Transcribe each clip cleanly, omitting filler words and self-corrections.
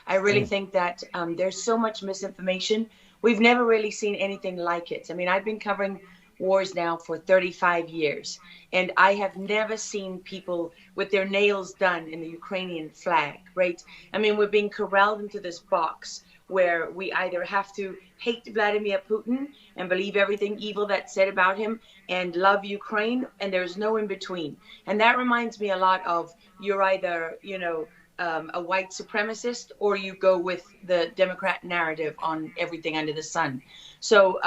I really think that there's so much misinformation. We've never really seen anything like it. I mean, I've been covering wars now for 35 years, and I have never seen people with their nails done in the Ukrainian flag, right? I mean, we're being corralled into this box where we either have to hate Vladimir Putin and believe everything evil that's said about him and love Ukraine, and there's no in between. And that reminds me a lot of you're either, a white supremacist, or you go with the Democrat narrative on everything under the sun. So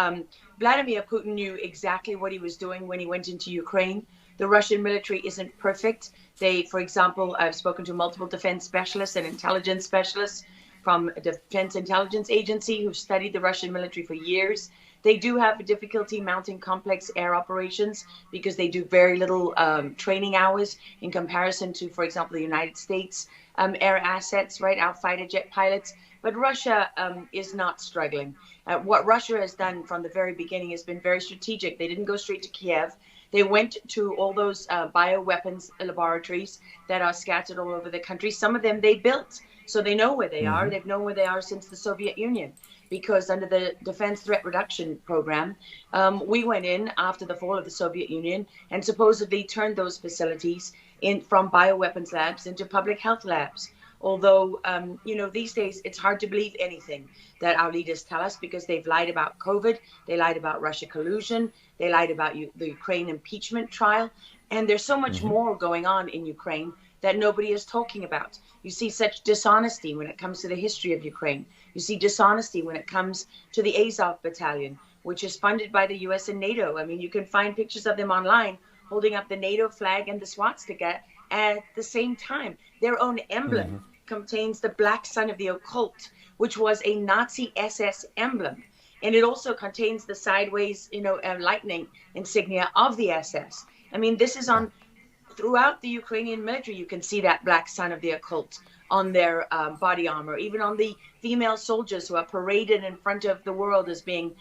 Vladimir Putin knew exactly what he was doing when he went into Ukraine. The Russian military isn't perfect. They, for example, I've spoken to multiple defense specialists and intelligence specialists from a Defense Intelligence Agency who've studied the Russian military for years. They do have a difficulty mounting complex air operations because they do very little training hours in comparison to, for example, the United States air assets, right, our fighter jet pilots. But Russia is not struggling. What Russia has done from the very beginning has been very strategic. They didn't go straight to Kiev. They went to all those bioweapons laboratories that are scattered all over the country. Some of them they built, so they know where they are. They've known where they are since the Soviet Union, because under the Defense Threat Reduction Program, we went in after the fall of the Soviet Union and supposedly turned those facilities from bioweapons labs into public health labs. Although, these days it's hard to believe anything that our leaders tell us, because they've lied about COVID, they lied about Russia collusion, they lied about the Ukraine impeachment trial. And there's so much more going on in Ukraine that nobody is talking about. You see such dishonesty when it comes to the history of Ukraine. You see dishonesty when it comes to the Azov battalion, which is funded by the US and NATO. I mean, you can find pictures of them online holding up the NATO flag and the swastika at the same time. Their own emblem contains the black sun of the occult, which was a Nazi SS emblem. And it also contains the sideways, lightning insignia of the SS. I mean, this is on throughout the Ukrainian military. You can see that black sun of the occult on their body armor, even on the female soldiers who are paraded in front of the world as being,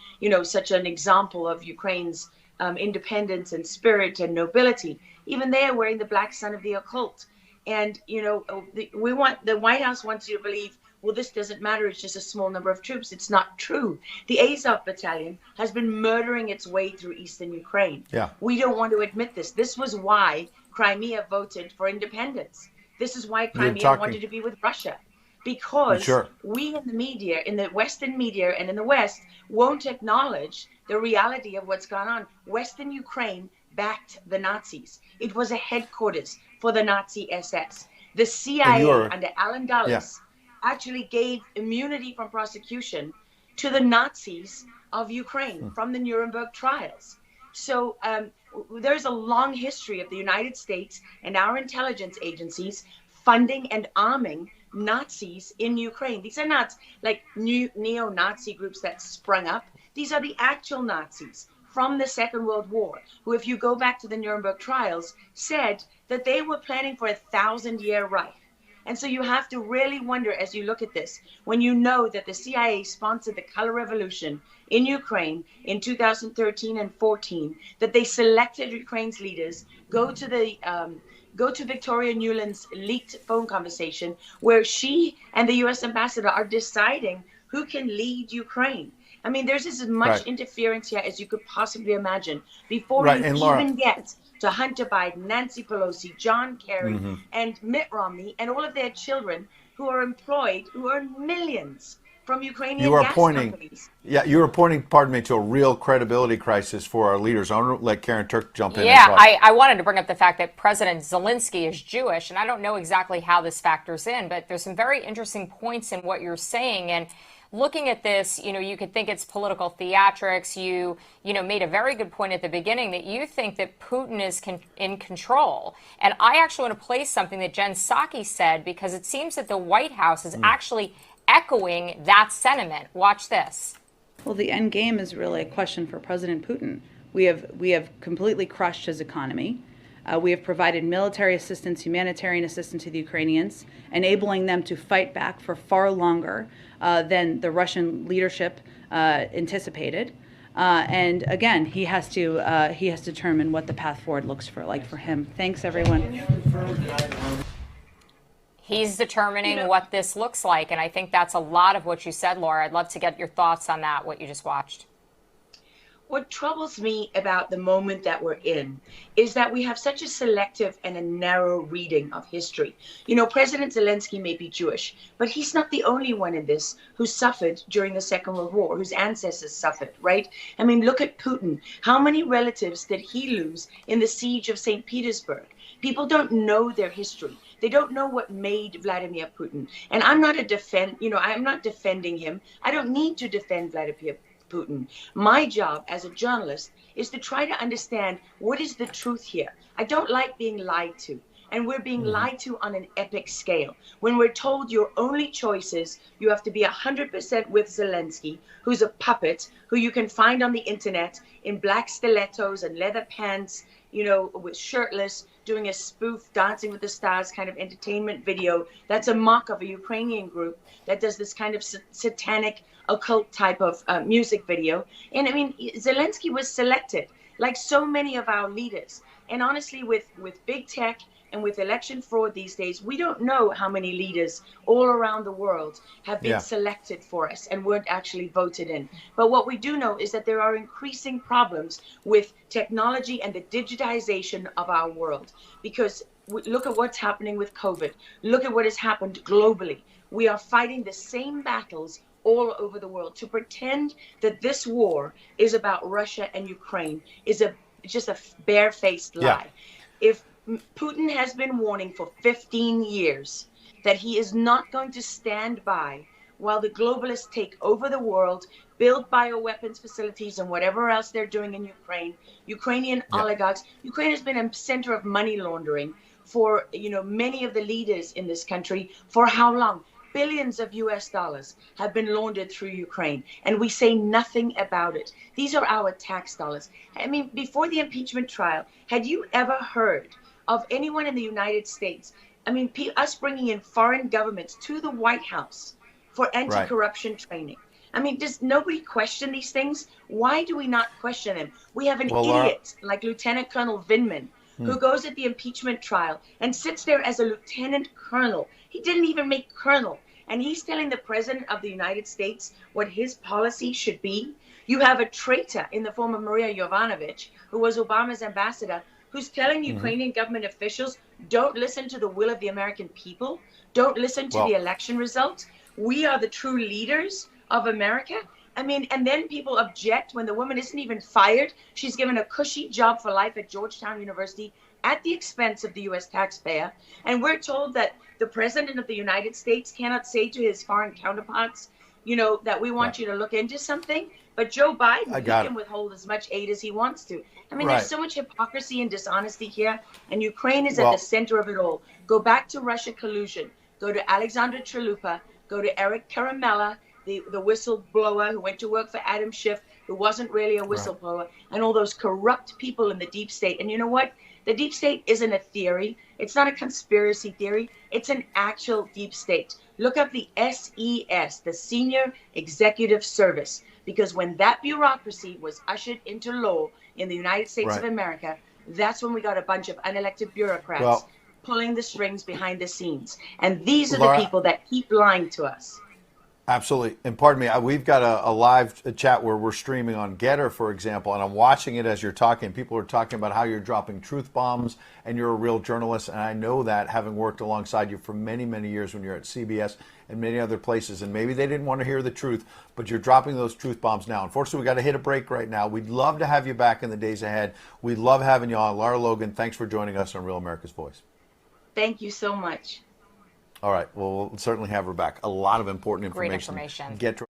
such an example of Ukraine's independence and spirit and nobility. Even they are wearing the black sun of the occult. And, the White House wants you to believe, well, this doesn't matter, it's just a small number of troops. It's not true. The Azov battalion has been murdering its way through eastern Ukraine. Yeah. We don't want to admit this. This was why Crimea voted for independence. This is why Crimea wanted to be with Russia. Because we in the media, in the Western media and in the West, won't acknowledge the reality of what's gone on. Western Ukraine backed the Nazis. It was a headquarters for the Nazi SS. The CIA under Alan Dulles actually gave immunity from prosecution to the Nazis of Ukraine from the Nuremberg trials. So there's a long history of the United States and our intelligence agencies funding and arming Nazis in Ukraine. These are not like new neo-Nazi groups that sprung up. These are the actual Nazis from the Second World War, who, if you go back to the Nuremberg trials, said that they were planning for a 1,000-year Reich. And so you have to really wonder, as you look at this, when you know that the CIA sponsored the color revolution in Ukraine in 2013 and 14, that they selected Ukraine's leaders, go to Victoria Nuland's leaked phone conversation where she and the US ambassador are deciding who can lead Ukraine. I mean, there's as much interference here as you could possibly imagine before you even get to Hunter Biden, Nancy Pelosi, John Kerry, and Mitt Romney, and all of their children who are employed, who earn millions from Ukrainian gas companies. Yeah, you are pointing, pardon me, to a real credibility crisis for our leaders. I want to let Karen Turk jump in. Yeah, I wanted to bring up the fact that President Zelensky is Jewish, and I don't know exactly how this factors in, but there's some very interesting points in what you're saying. And looking at this, you could think it's political theatrics. You made a very good point at the beginning that you think that Putin is in control. And I actually want to play something that Jen Psaki said, because it seems that the White House is actually echoing that sentiment. Watch this. Well, the end game is really a question for President Putin. We have completely crushed his economy. We have provided military assistance, humanitarian assistance to the Ukrainians, enabling them to fight back for far longer than the Russian leadership anticipated. And again, he has to determine what the path forward looks like for him. Thanks, everyone. He's determining what this looks like. And I think that's a lot of what you said, Laura. I'd love to get your thoughts on that, what you just watched. What troubles me about the moment that we're in is that we have such a selective and a narrow reading of history. President Zelensky may be Jewish, but he's not the only one in this who suffered during the Second World War, whose ancestors suffered, right? I mean, look at Putin. How many relatives did he lose in the siege of St. Petersburg? People don't know their history. They don't know what made Vladimir Putin. And I'm not I'm not defending him. I don't need to defend Vladimir Putin. My job as a journalist is to try to understand what is the truth here. I don't like being lied to. And we're being lied to on an epic scale. When we're told your only choice is you have to be 100% with Zelensky, who's a puppet, who you can find on the internet in black stilettos and leather pants, with shirtless, doing a spoof Dancing with the Stars kind of entertainment video. That's a mock of a Ukrainian group that does this kind of satanic occult type of music video. And I mean, Zelensky was selected like so many of our leaders. And honestly, with big tech and with election fraud these days, we don't know how many leaders all around the world have been selected for us and weren't actually voted in. But what we do know is that there are increasing problems with technology and the digitization of our world. Because look at what's happening with COVID. Look at what has happened globally. We are fighting the same battles all over the world. To pretend that this war is about Russia and Ukraine is just a barefaced lie. If Putin has been warning for 15 years that he is not going to stand by while the globalists take over the world, build bioweapons facilities and whatever else they're doing in Ukraine, Ukrainian oligarchs. Ukraine has been a center of money laundering for many of the leaders in this country. For how long? Billions of US dollars have been laundered through Ukraine, and we say nothing about it. These are our tax dollars. I mean, before the impeachment trial, had you ever heard of anyone in the United States, I mean, us bringing in foreign governments to the White House for anti-corruption training? I mean, does nobody question these things? Why do we not question them? We have an idiot like Lieutenant Colonel Vindman, who goes at the impeachment trial and sits there as a lieutenant colonel. He didn't even make colonel. And he's telling the president of the United States what his policy should be. You have a traitor in the form of Maria Yovanovitch, who was Obama's ambassador, who's telling Ukrainian government officials, don't listen to the will of the American people. Don't listen to the election results. We are the true leaders of America. I mean, and then people object when the woman isn't even fired. She's given a cushy job for life at Georgetown University at the expense of the U.S. taxpayer. And we're told that the president of the United States cannot say to his foreign counterparts, that we want you to look into something. But Joe Biden, he can withhold as much aid as he wants to. I mean, there's so much hypocrisy and dishonesty here. And Ukraine is at the center of it all. Go back to Russia collusion. Go to Alexandra Chalupa. Go to Eric Karamella, the whistleblower who went to work for Adam Schiff, who wasn't really a whistleblower, and all those corrupt people in the deep state. And you know what? The deep state isn't a theory. It's not a conspiracy theory. It's an actual deep state. Look up the SES, the Senior Executive Service, because when that bureaucracy was ushered into law in the United States of America, that's when we got a bunch of unelected bureaucrats pulling the strings behind the scenes. And these are the people that keep lying to us. Absolutely. And pardon me, we've got a live chat where we're streaming on Getter, for example, and I'm watching it as you're talking. People are talking about how you're dropping truth bombs and you're a real journalist. And I know that, having worked alongside you for many, many years when you're at CBS and many other places. And maybe they didn't want to hear the truth, but you're dropping those truth bombs now. Unfortunately, we got to hit a break right now. We'd love to have you back in the days ahead. We love having you on. Lara Logan, thanks for joining us on Real America's Voice. Thank you so much. All right. Well, we'll certainly have her back. A lot of important information. Great information. Get